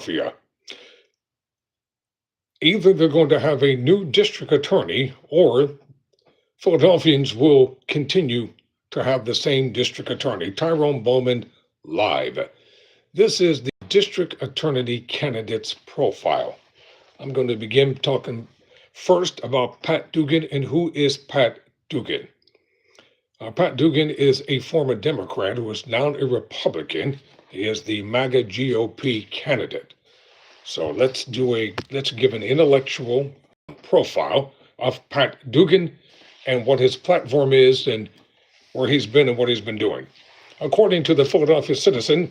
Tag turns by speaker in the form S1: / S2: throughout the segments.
S1: Philadelphia. Either they're going to have a new district attorney or Philadelphians will continue to have the same district attorney. Tyrone Bowman live. This is the district attorney candidate's profile. I'm going to begin talking first about Pat Dugan and who is Pat Dugan. Pat Dugan is a former Democrat who is now a Republican. He is the MAGA GOP candidate. So let's give an intellectual profile of Pat Dugan and what his platform is and where he's been and what he's been doing. According to the Philadelphia Citizen,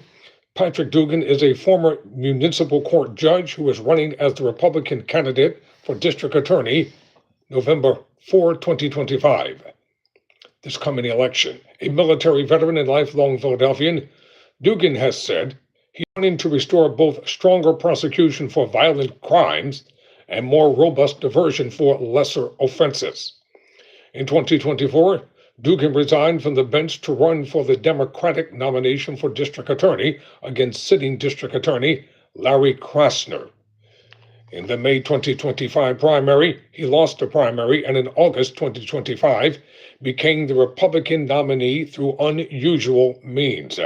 S1: Patrick Dugan is a former municipal court judge who is running as the Republican candidate for district attorney November 4, 2025. This coming election. A military veteran and lifelong Philadelphian, Dugan has said he's wanting to restore both stronger prosecution for violent crimes and more robust diversion for lesser offenses. In 2024, Dugan resigned from the bench to run for the Democratic nomination for district attorney against sitting district attorney Larry Krasner. In the May 2025 primary, he lost the primary and in August 2025 became the Republican nominee through unusual means.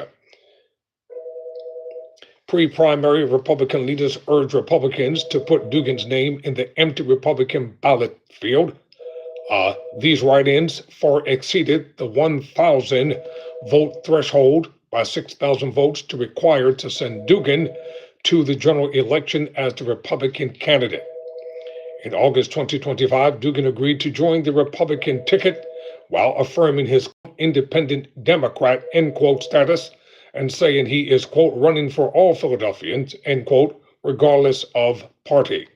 S1: Pre-primary Republican leaders urged Republicans to put Dugan's name in the empty Republican ballot field. These write-ins far exceeded the 1,000 vote threshold by 6,000 votes to require to send Dugan to the general election as the Republican candidate. In August 2025, Dugan agreed to join the Republican ticket while affirming his independent Democrat, end quote, status and saying he is, quote, running for all Philadelphians, end quote, regardless of party.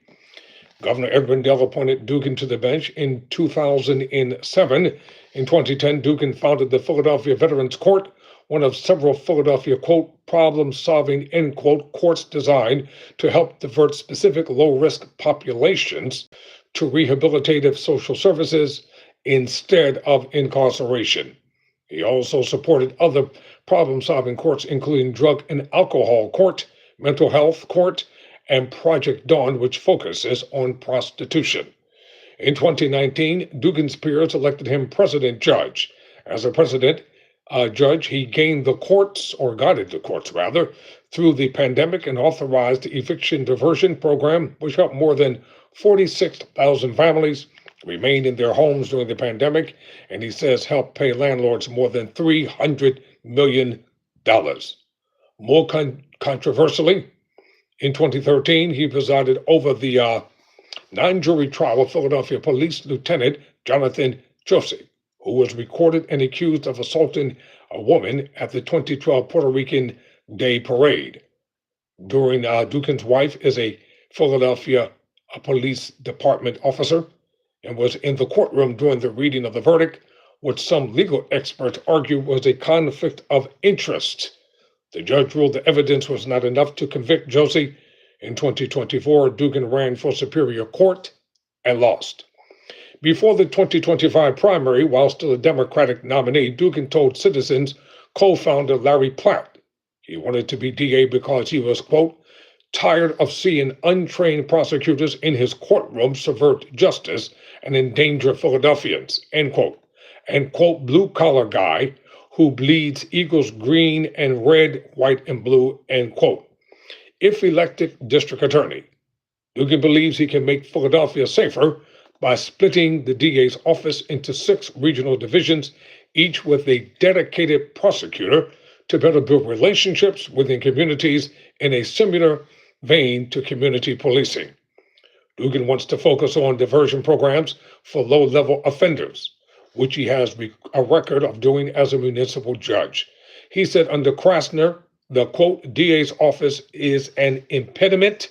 S1: Governor Ed Rendell appointed Dugan to the bench in 2007. In 2010, Dugan founded the Philadelphia Veterans Court, one of several Philadelphia, quote, problem-solving, end quote, courts designed to help divert specific low-risk populations to rehabilitative social services instead of incarceration. He also supported other problem-solving courts, including Drug and Alcohol Court, Mental Health Court, and Project Dawn, which focuses on prostitution. In 2019, Dugan's peers elected him president judge. As a president judge, he gained the courts, or guided the courts rather, through the pandemic and authorized the eviction diversion program, which helped more than 46,000 families remain in their homes during the pandemic, and he says helped pay landlords more than $300 million. More controversially, in 2013, he presided over the non-jury trial of Philadelphia Police Lieutenant Jonathan Josie, who was recorded and accused of assaulting a woman at the 2012 Puerto Rican Day Parade. Dugan's wife is a Philadelphia Police Department officer and was in the courtroom during the reading of the verdict, which some legal experts argue was a conflict of interest. The judge ruled the evidence was not enough to convict Josie. In 2024, Dugan ran for Superior Court and lost. Before the 2025 primary, while still a Democratic nominee, Dugan told Citizens co-founder Larry Platt he wanted to be DA because he was, quote, tired of seeing untrained prosecutors in his courtroom subvert justice and endanger Philadelphians, end quote, and, quote, blue-collar guy who bleeds eagles green and red, white, and blue, end quote. If elected district attorney, Dugan believes he can make Philadelphia safer by splitting the DA's office into 6 regional divisions, each with a dedicated prosecutor to better build relationships within communities in a similar vein to community policing. Dugan wants to focus on diversion programs for low-level offenders, which he has a record of doing as a municipal judge. He said under Krasner, the, quote, DA's office is an impediment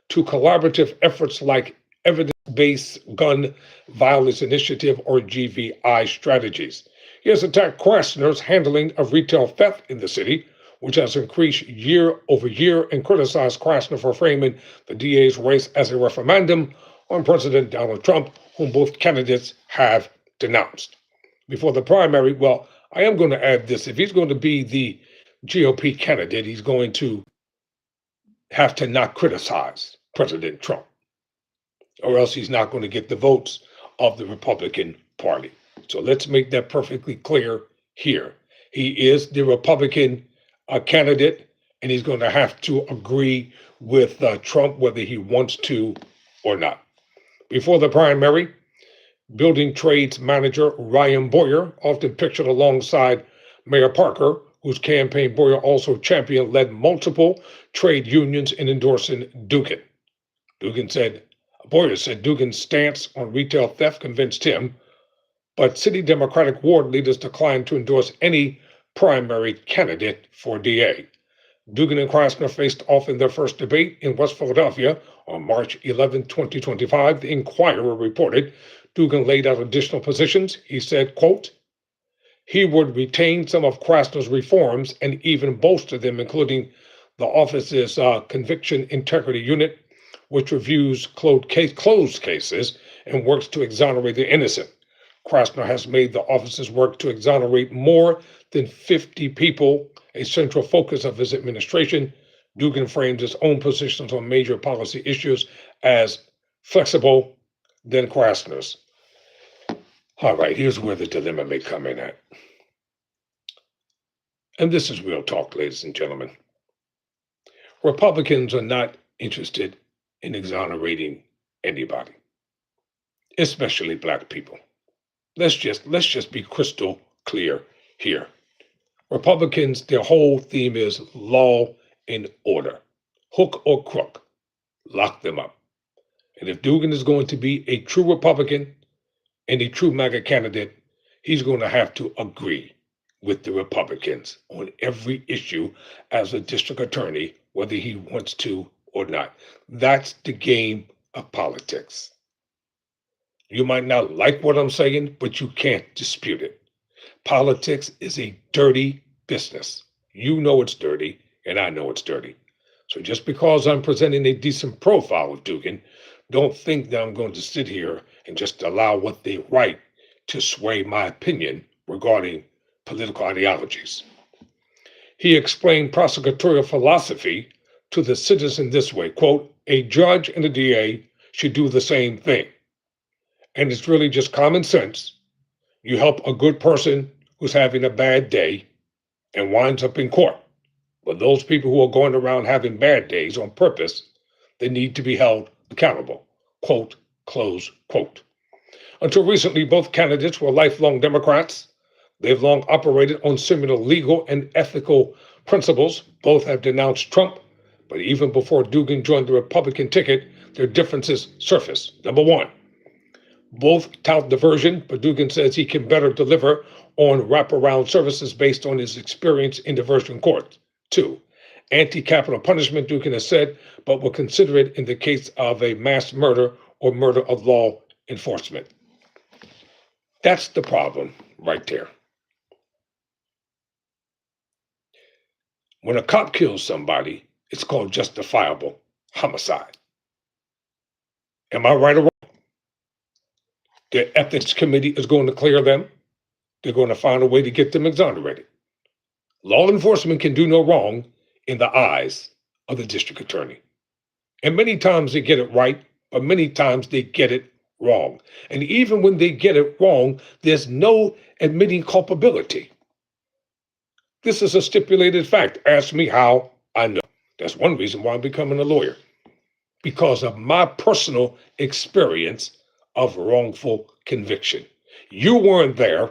S1: to collaborative efforts like evidence-based gun violence initiative or GVI strategies. He has attacked Krasner's handling of retail theft in the city, which has increased year over year, and criticized Krasner for framing the DA's race as a referendum on President Donald Trump, whom both candidates have denounced. Before the primary, well, I am going to add this. If he's going to be the GOP candidate, he's going to have to not criticize President Trump, or else he's not going to get the votes of the Republican Party. So let's make that perfectly clear here. He is the Republican candidate, and he's going to have to agree with Trump whether he wants to or not. Before the primary, building trades manager Ryan Boyer, often pictured alongside Mayor Parker, whose campaign Boyer also championed, led multiple trade unions in endorsing Dugan. Boyer said Dugan's stance on retail theft convinced him, but city Democratic ward leaders declined to endorse any primary candidate for DA. Dugan and Krasner faced off in their first debate in West Philadelphia on March 11, 2025. The Inquirer reported Dugan laid out additional positions. He said, quote, he would retain some of Krasner's reforms and even bolster them, including the office's conviction integrity unit, which reviews closed cases and works to exonerate the innocent. Krasner has made the office's work to exonerate more than 50 people a central focus of his administration. Dugan frames his own positions on major policy issues as flexible than Krasner's. All right, here's where the dilemma may come in at. And this is real talk, ladies and gentlemen. Republicans are not interested in exonerating anybody, especially black people. Let's just be crystal clear here. Republicans, their whole theme is law and order. Hook or crook, lock them up. And if Dugan is going to be a true Republican and a true MAGA candidate, he's going to have to agree with the Republicans on every issue as a district attorney, whether he wants to or not. That's the game of politics. You might not like what I'm saying, but you can't dispute it. Politics is a dirty business. You know it's dirty, and I know it's dirty. So just because I'm presenting a decent profile of Dugan, don't think that I'm going to sit here and just allow what they write to sway my opinion regarding political ideologies. He explained prosecutorial philosophy to the citizen this way, quote, a judge and a DA should do the same thing. And it's really just common sense. You help a good person who's having a bad day and winds up in court. But those people who are going around having bad days on purpose, they need to be held accountable. Quote, close quote. Until recently, both candidates were lifelong Democrats. They've long operated on similar legal and ethical principles. Both have denounced Trump, but even before Dugan joined the Republican ticket, their differences surfaced. Number one, both tout diversion, but Dugan says he can better deliver on wraparound services based on his experience in diversion courts. Two, anti-capital punishment, Dugan has said, but will consider it in the case of a mass murder or murder of law enforcement. That's the problem right there. When a cop kills somebody, it's called justifiable homicide. Am I right or wrong? The ethics committee is going to clear them. They're going to find a way to get them exonerated. Law enforcement can do no wrong in the eyes of the district attorney. And many times they get it right, but many times they get it wrong. And even when they get it wrong, there's no admitting culpability. This is a stipulated fact. Ask me how I know. That's one reason why I'm becoming a lawyer, because of my personal experience of wrongful conviction. You weren't there,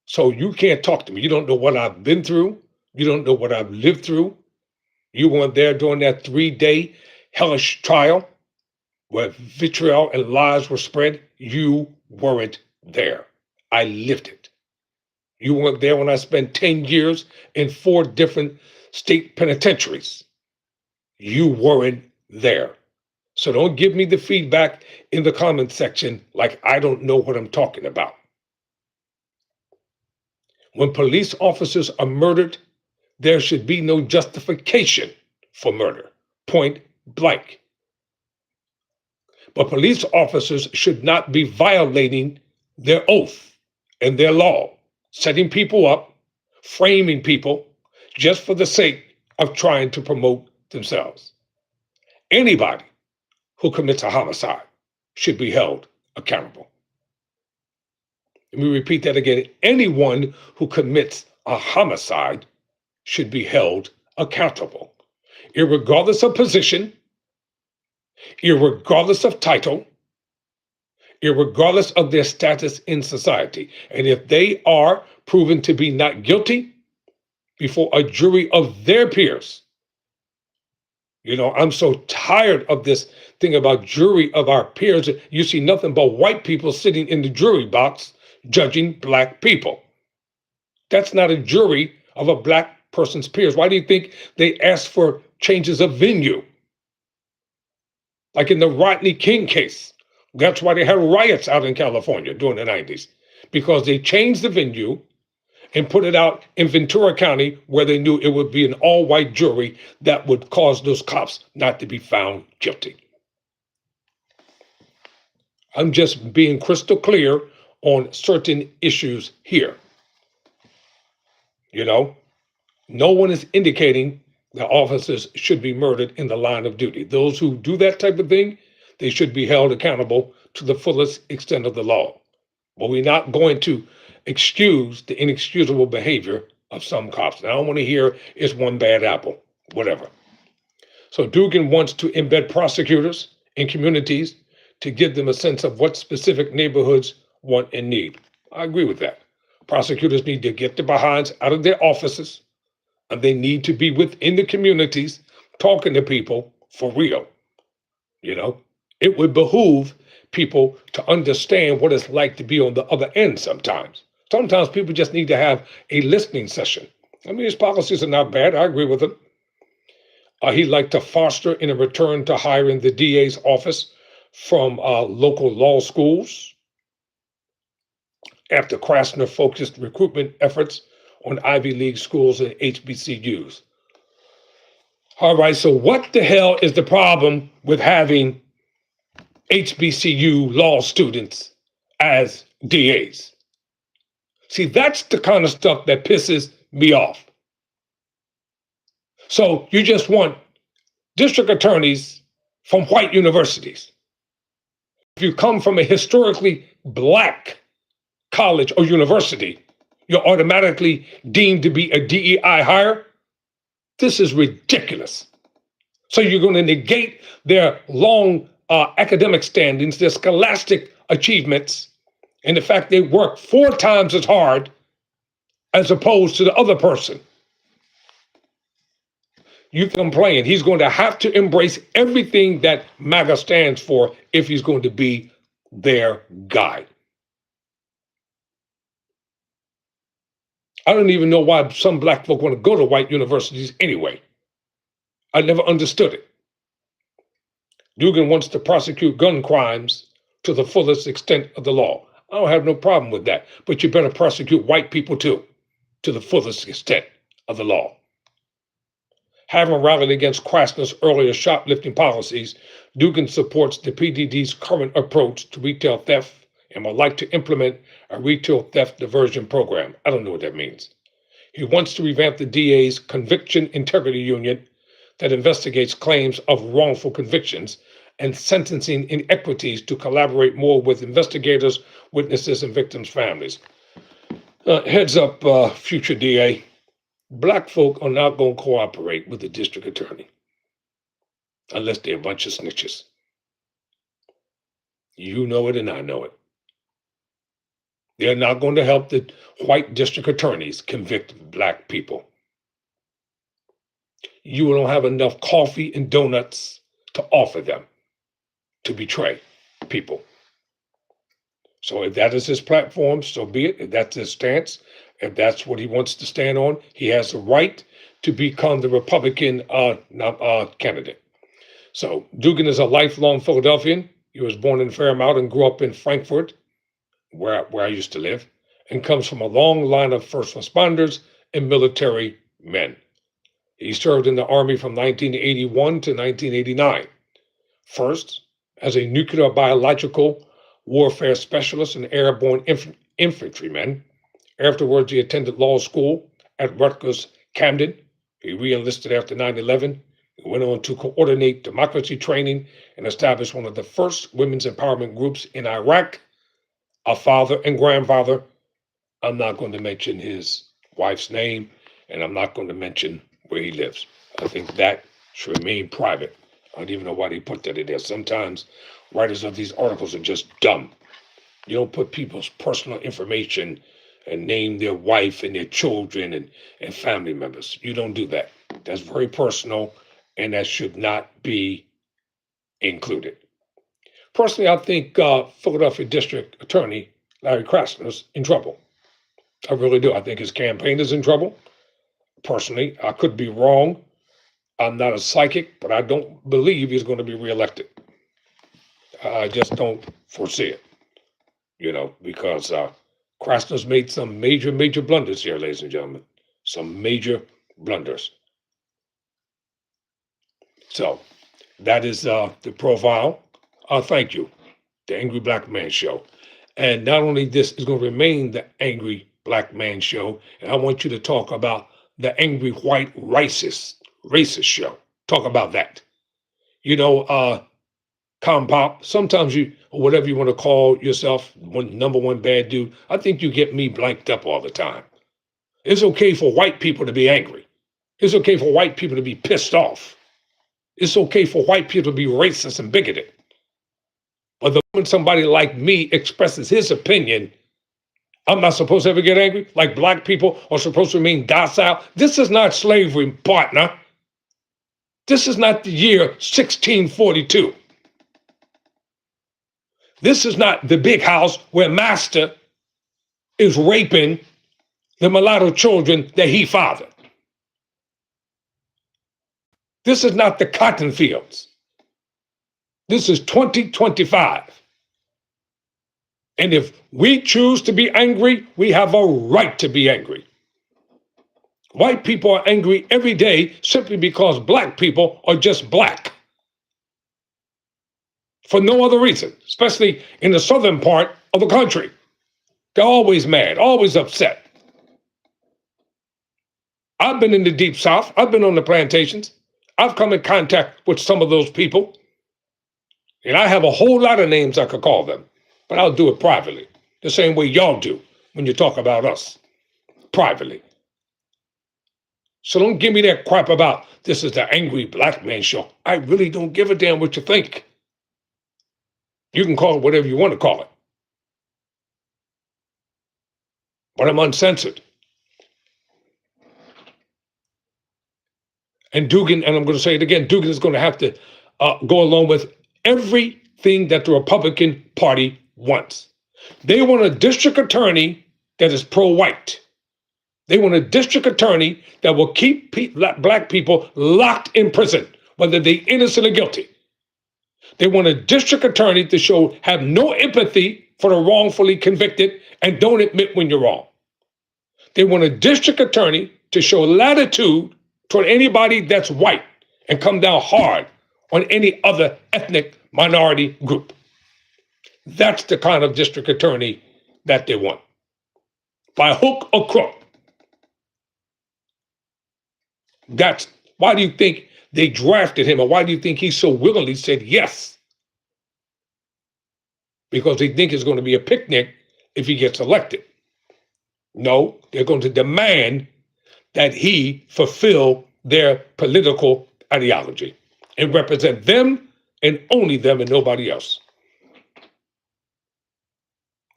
S1: so you can't talk to me. You don't know what I've been through. You don't know what I've lived through. You weren't there during that 3-day hellish trial where vitriol and lies were spread. You weren't there. I lived it. You weren't there when I spent 10 years in 4 different state penitentiaries. You weren't there. So don't give me the feedback in the comment section like I don't know what I'm talking about. When police officers are murdered, there should be no justification for murder, point blank. But police officers should not be violating their oath and their law, setting people up, framing people just for the sake of trying to promote themselves. Anybody who commits a homicide should be held accountable. Let me repeat that again. Anyone who commits a homicide should be held accountable, irregardless of position, irregardless of title, irregardless of their status in society. And if they are proven to be not guilty before a jury of their peers, I'm so tired of this thing about jury of our peers. You see nothing but white people sitting in the jury box judging black people. That's not a jury of a black person's peers. Why do you think they ask for changes of venue? Like in the Rodney King case. That's why they had riots out in California during the 90s, because they changed the venue and put it out in Ventura County, where they knew it would be an all-white jury that would cause those cops not to be found guilty. I'm just being crystal clear on certain issues here. No one is indicating that officers should be murdered in the line of duty. Those who do that type of thing, they should be held accountable to the fullest extent of the law. But we're not going to excuse the inexcusable behavior of some cops. And I don't want to hear it's one bad apple, whatever. So Dugan wants to embed prosecutors in communities to give them a sense of what specific neighborhoods want and need. I agree with that. Prosecutors need to get their behinds out of their offices, and they need to be within the communities talking to people for real. It would behoove people to understand what it's like to be on the other end sometimes. Sometimes people just need to have a listening session. His policies are not bad. I agree with him. He'd like to foster in a return to hiring the DA's office from local law schools after Krasner focused recruitment efforts on Ivy League schools and HBCUs. All right, so what the hell is the problem with having HBCU law students as DAs? See, that's the kind of stuff that pisses me off. So you just want district attorneys from white universities. If you come from a historically black college or university, you're automatically deemed to be a DEI hire. This is ridiculous. So you're going to negate their long academic standings, their scholastic achievements, and the fact they work 4 times as hard as opposed to the other person. You complain. He's going to have to embrace everything that MAGA stands for if he's going to be their guy. I don't even know why some black folk want to go to white universities anyway. I never understood it. Dugan wants to prosecute gun crimes to the fullest extent of the law. I don't have no problem with that, but you better prosecute white people too, to the fullest extent of the law. Having rallied against Krasner's earlier shoplifting policies, Dugan supports the PDD's current approach to retail theft and would like to implement a retail theft diversion program. I don't know what that means. He wants to revamp the DA's Conviction Integrity Union that investigates claims of wrongful convictions and sentencing inequities to collaborate more with investigators, witnesses, and victims' families. Heads up, future DA. Black folk are not going to cooperate with the district attorney unless they're a bunch of snitches. You know it and I know it. They're not going to help the white district attorneys convict black people. You don't have enough coffee and donuts to offer them to betray people. So if that is his platform, so be it. If that's his stance, if that's what he wants to stand on, he has the right to become the Republican candidate. So Dugan is a lifelong Philadelphian. He was born in Fairmount and grew up in Frankfurt, where I used to live, and comes from a long line of first responders and military men. He served in the Army from 1981 to 1989. First, as a nuclear biological warfare specialist and airborne infantryman. Afterwards, he attended law school at Rutgers Camden. He re-enlisted after 9/11 He went on to coordinate democracy training and establish one of the first women's empowerment groups in Iraq. A father and grandfather. I'm not going to mention his wife's name, and I'm not going to mention where he lives. I think that should remain private. I don't even know why they put that in there. Sometimes writers of these articles are just dumb. You don't put people's personal information and name their wife and their children and family members. You don't do that. That's very personal, and that should not be included. Personally, I think Philadelphia District Attorney Larry Krasner's in trouble. I really do. I think his campaign is in trouble. Personally, I could be wrong. I'm not a psychic, but I don't believe he's going to be reelected. I just don't foresee it, because Krasner's made some major, major blunders here, ladies and gentlemen. Some major blunders. So that is the profile. Thank you, the Angry Black Man Show. And not only this is going to remain the Angry Black Man Show, and I want you to talk about the Angry White Racist Show. Talk about that. Compop, sometimes you, or whatever you want to call yourself, number one bad dude, I think you get me blanked up all the time. It's okay for white people to be angry. It's okay for white people to be pissed off. It's okay for white people to be racist and bigoted. But the moment somebody like me expresses his opinion, I'm not supposed to ever get angry? Like black people are supposed to remain docile? This is not slavery, partner. This is not the year 1642. This is not the big house where master is raping the mulatto children that he fathered. This is not the cotton fields. This is 2025. And if we choose to be angry, we have a right to be angry. White people are angry every day simply because black people are just black. For no other reason, especially in the southern part of the country. They're always mad, always upset. I've been in the deep south. I've been on the plantations. I've come in contact with some of those people. And I have a whole lot of names I could call them, but I'll do it privately, the same way y'all do when you talk about us, privately. So don't give me that crap about this is the Angry Black Man Show. I really don't give a damn what you think. You can call it whatever you want to call it. But I'm uncensored. And Dugan, and I'm going to say it again, Dugan is going to have to go along with everything that the Republican Party wants. They want a district attorney that is pro-white. They want a district attorney that will keep black people locked in prison, whether they're innocent or guilty. They want a district attorney to have no empathy for the wrongfully convicted and don't admit when you're wrong. They want a district attorney to show latitude toward anybody that's white and come down hard on any other ethnic minority group. That's the kind of district attorney that they want. By hook or crook. That's why do you think they drafted him, or why do you think he so willingly said yes? Because they think it's going to be a picnic if he gets elected. No, they're going to demand that he fulfill their political ideology and represent them and only them and nobody else.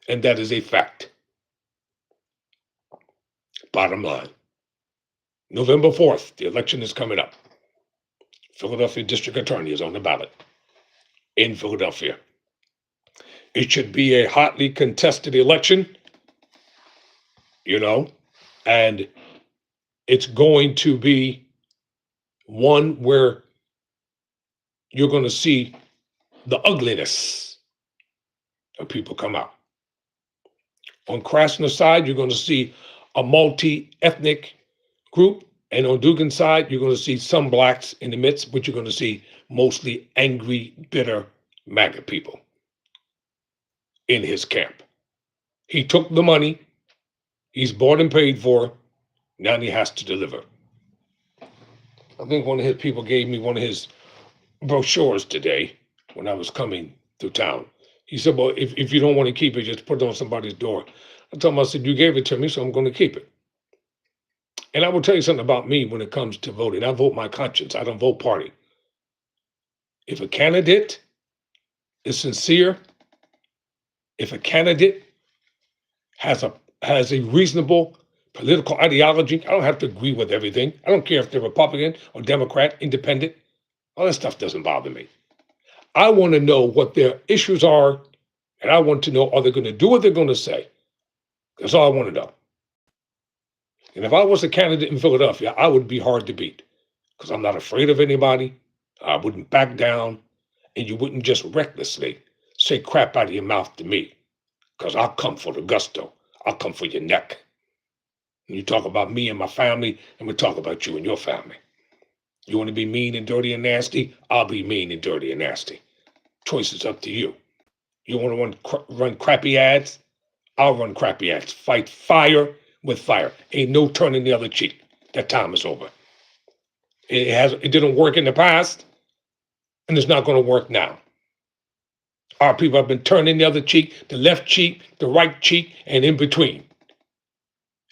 S1: And that is a fact. Bottom line. November 4th, the election is coming up. Philadelphia District Attorney is on the ballot in Philadelphia. It should be a hotly contested election, and it's going to be one where you're going to see the ugliness of people come out. On Krasner's side, you're going to see a multi-ethnic group, and on Dugan's side, you're going to see some blacks in the midst, but you're going to see mostly angry, bitter MAGA people in his camp. He took the money, he's bought and paid for, now he has to deliver. I think one of his people gave me one of his brochures today when I was coming through town. He said, well, if you don't want to keep it, just put it on somebody's door. I told him, I said, you gave it to me, so I'm going to keep it. And I will tell you something about me when it comes to voting. I vote my conscience. I don't vote party. If a candidate is sincere, if a candidate has a reasonable political ideology, I don't have to agree with everything. I don't care if they're Republican or Democrat, independent. All that stuff doesn't bother me. I want to know what their issues are, and I want to know, are they going to do what they're going to say? That's all I want to know. And if I was a candidate in Philadelphia, I would be hard to beat because I'm not afraid of anybody. I wouldn't back down, and you wouldn't just recklessly say crap out of your mouth to me because I'll come for the gusto. I'll come for your neck. And you talk about me and my family, and we talk about you and your family. You want to be mean and dirty and nasty? I'll be mean and dirty and nasty. Choice is up to you. You want to run crappy ads? I'll run crappy ads. Fight fire with fire. Ain't no turning the other cheek. That time is over. It didn't work in the past, and it's not going to work now. Our people have been turning the other cheek, the left cheek, the right cheek, and in between.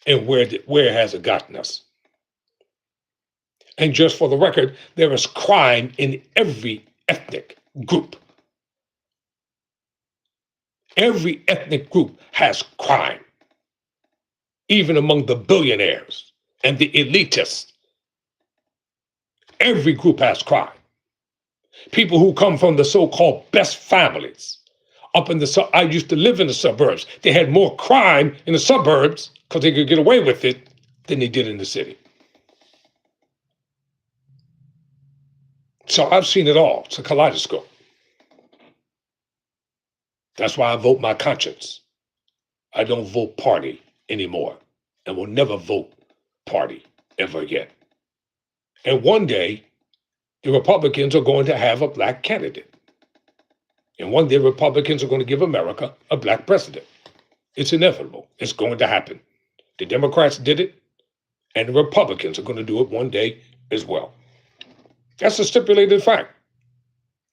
S1: And where has it gotten us? And just for the record, there is crime in every ethnic group. Every ethnic group has crime, even among the billionaires and the elitists. Every group has crime. People who come from the so-called best families. I used to live in the suburbs. They had more crime in the suburbs because they could get away with it than they did in the city. So I've seen it all. It's a kaleidoscope. That's why I vote my conscience. I don't vote party anymore and will never vote party ever again. And one day, the Republicans are going to have a black candidate. And one day, Republicans are going to give America a black president. It's inevitable. It's going to happen. The Democrats did it, and the Republicans are going to do it one day as well. That's a stipulated fact.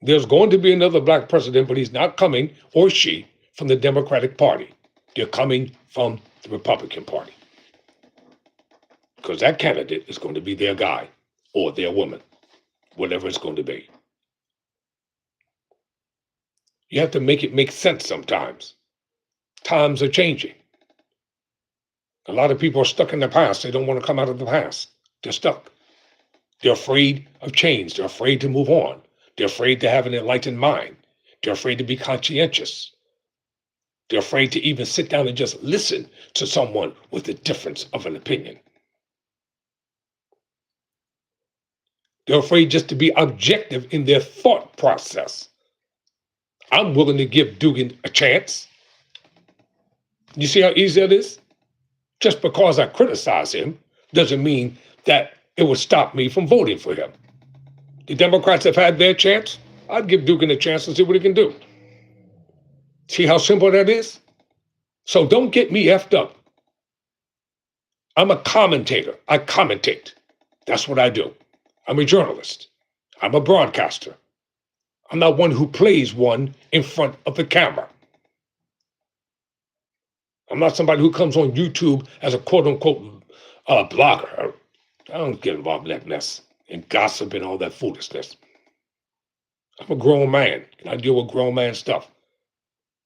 S1: There's going to be another black president, but he's not coming, or she, from the Democratic Party. They're coming from the Republican Party. Because that candidate is going to be their guy or their woman, whatever it's going to be. You have to make it make sense sometimes. Times are changing. A lot of people are stuck in the past. They don't want to come out of the past. They're stuck. They're afraid of change. They're afraid to move on. They're afraid to have an enlightened mind. They're afraid to be conscientious. They're afraid to even sit down and just listen to someone with a difference of an opinion. They're afraid just to be objective in their thought process. I'm willing to give Dugan a chance. You see how easy that is? Just because I criticize him doesn't mean that it would stop me from voting for him. The Democrats have had their chance. I'd give Dugan a chance and see what he can do. See how simple that is? So don't get me effed up. I'm a commentator. I commentate. That's what I do. I'm a journalist. I'm a broadcaster. I'm not one who plays one in front of the camera. I'm not somebody who comes on YouTube as a quote-unquote blogger. I don't get involved in that mess and gossip and all that foolishness. I'm a grown man, and I deal with grown man stuff.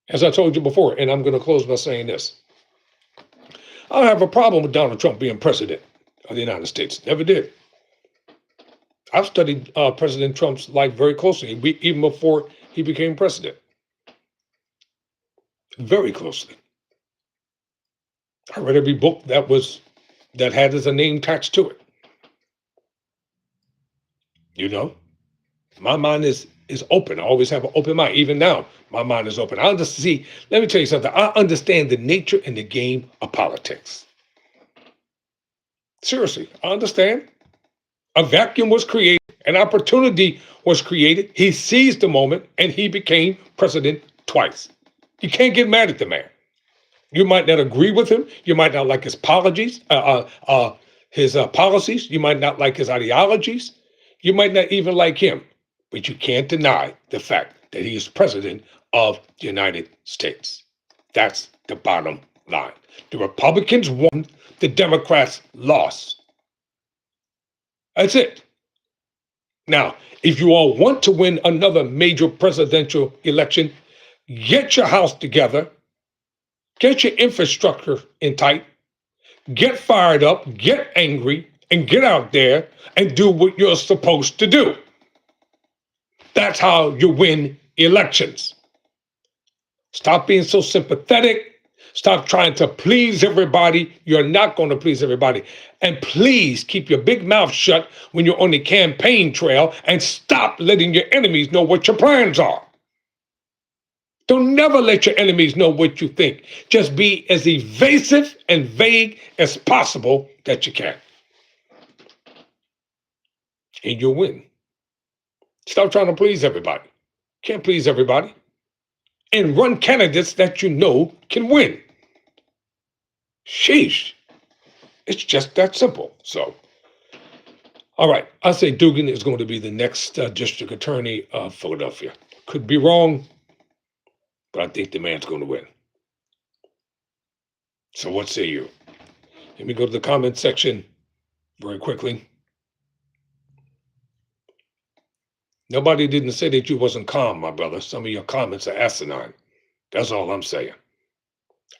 S1: As I told you before, and I'm going to close by saying this. I don't have a problem with Donald Trump being president of the United States. Never did. I've studied President Trump's life very closely, even before he became president. Very closely. I read every book that had his name attached to it. You know, my mind is open. I always have an open mind. Even now, my mind is open. Let me tell you something. I understand the nature and the game of politics. Seriously, I understand. A vacuum was created, an opportunity was created. He seized the moment, and he became president twice. You can't get mad at the man. You might not agree with him. You might not like his policies. You might not like his ideologies. You might not even like him, but you can't deny the fact that he is president of the United States. That's the bottom line. The Republicans won, the Democrats lost. That's it. Now, if you all want to win another major presidential election, get your house together, get your infrastructure in tight, get fired up, get angry, and get out there and do what you're supposed to do. That's how you win elections. Stop being so sympathetic. Stop trying to please everybody. You're not going to please everybody. And please keep your big mouth shut when you're on the campaign trail and stop letting your enemies know what your plans are. Don't never let your enemies know what you think. Just be as evasive and vague as possible that you can. And you'll win. Stop trying to please everybody. Can't please everybody. And run candidates that you know can win. Sheesh. It's just that simple. So, all right. I say Dugan is going to be the next district attorney of Philadelphia. Could be wrong, but I think the man's going to win. So what say you? Let me go to the comment section very quickly. Nobody didn't say that you wasn't calm, my brother. Some of your comments are asinine. That's all I'm saying.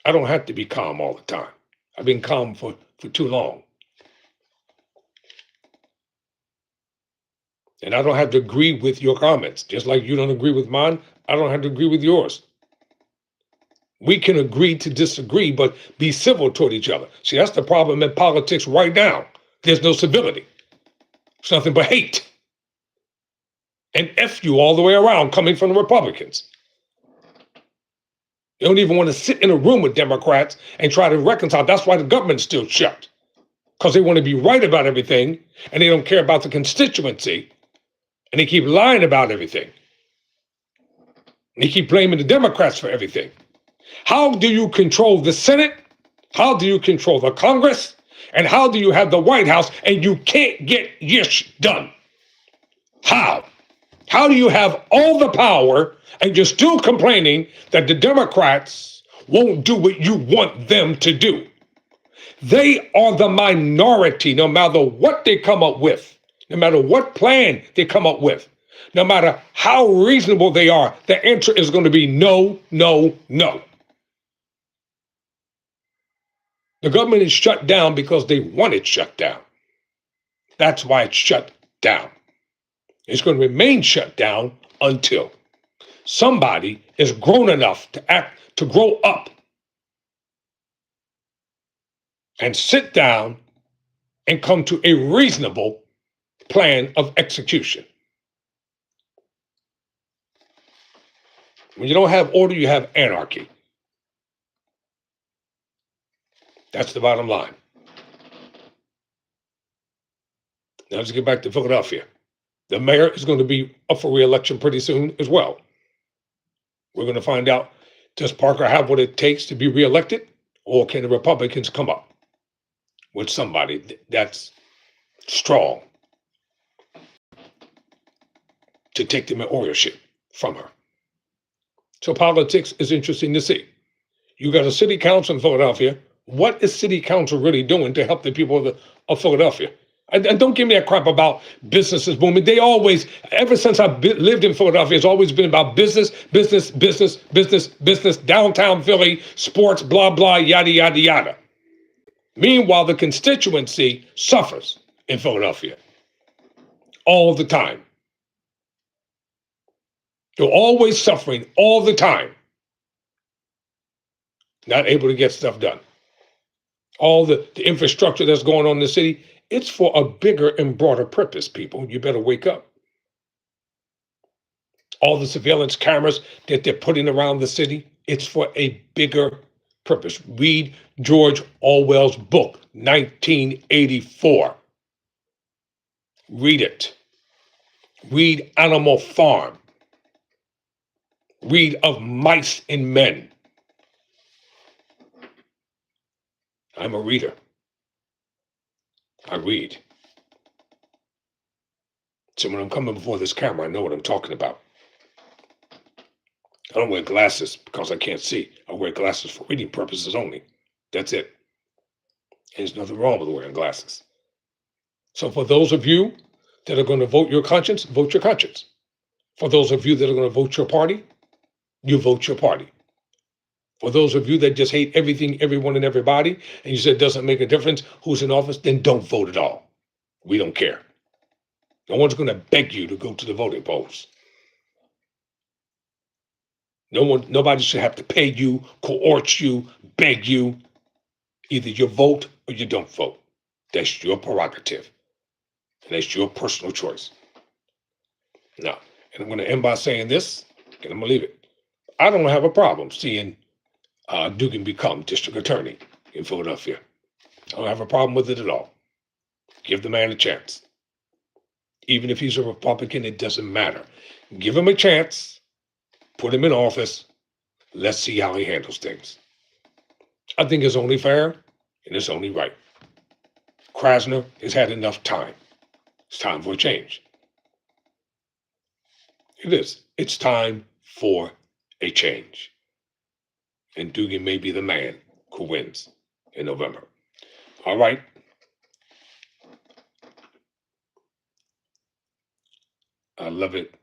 S1: I don't have to be calm all the time. I've been calm for too long. And I don't have to agree with your comments. Just like you don't agree with mine, I don't have to agree with yours. We can agree to disagree, but be civil toward each other. See, that's the problem in politics right now. There's no civility. It's nothing but hate. And F you all the way around coming from the Republicans. They don't even want to sit in a room with Democrats and try to reconcile. That's why the government's still shut. Because they want to be right about everything and they don't care about the constituency. And they keep lying about everything. And they keep blaming the Democrats for everything. How do you control the Senate? How do you control the Congress? And how do you have the White House and you can't get your done? How? How do you have all the power and you're still complaining that the Democrats won't do what you want them to do? They are the minority, no matter what they come up with, no matter what plan they come up with, no matter how reasonable they are, the answer is going to be no, no, no. The government is shut down because they want it shut down. That's why it's shut down. It's going to remain shut down until somebody is grown enough to grow up and sit down and come to a reasonable plan of execution. When you don't have order, you have anarchy. That's the bottom line. Now let's get back to Philadelphia. The mayor is going to be up for re-election pretty soon as well. We're going to find out, does Parker have what it takes to be reelected, or can the Republicans come up with somebody that's strong to take the mayorship from her? So politics is interesting to see. You got a city council in Philadelphia. What is city council really doing to help the people of Philadelphia? And don't give me that crap about businesses booming. They always, ever since I've lived in Philadelphia, it's always been about business, business, business, business, business, downtown Philly, sports, blah, blah, yada, yada, yada. Meanwhile, the constituency suffers in Philadelphia all the time. They're always suffering all the time. Not able to get stuff done. All the infrastructure that's going on in the city, it's for a bigger and broader purpose, people. You better wake up. All the surveillance cameras that they're putting around the city, it's for a bigger purpose. Read George Orwell's book, 1984. Read it. Read Animal Farm. Read Of Mice and Men. I'm a reader. I read. So when I'm coming before this camera, I know what I'm talking about. I don't wear glasses because I can't see. I wear glasses for reading purposes only. That's it. And there's nothing wrong with wearing glasses. So for those of you that are going to vote your conscience, vote your conscience. For those of you that are going to vote your party, you vote your party. For those of you that just hate everything, everyone, and everybody, and you said it doesn't make a difference who's in office, then don't vote at all. We don't care. No one's going to beg you to go to the voting polls. Nobody should have to pay you, coerce you, beg you. Either you vote or you don't vote. That's your prerogative. And that's your personal choice. Now, and I'm going to end by saying this, and I'm going to leave it. I don't have a problem seeing Dugan become district attorney in Philadelphia. I don't have a problem with it at all. Give the man a chance. Even if he's a Republican, it doesn't matter. Give him a chance. Put him in office. Let's see how he handles things. I think it's only fair and it's only right. Krasner has had enough time. It's time for a change. It is. It's time for a change. And Dugan may be the man who wins in November. All right. I love it.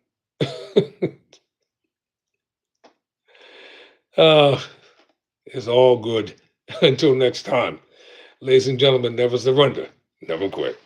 S1: It's all good. Until next time, ladies and gentlemen, never surrender, never quit.